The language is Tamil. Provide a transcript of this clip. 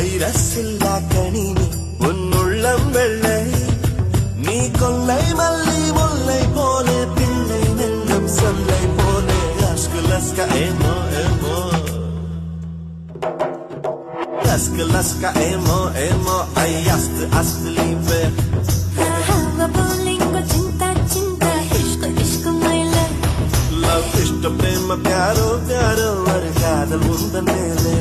வைரஸில்லா கணினி உன்னுள்ளம் வெள்ளை நீ கொல்லை மல்லி முல்லை போலே பிள்ளை நெஞ்சம் சொல்லை போலே அஷ்கு லஸ்கா ஏமோ ஏமோ லஸ்கு லஸ்கா ஏமோ ஏமோ ஐயஸ்து அஸ்து லீபே हवा बोलेंगे चिंता चिंता इश्क इश्क मैले लव इष्ट प्रेम प्यारो प्यारो और कादल उंदनेले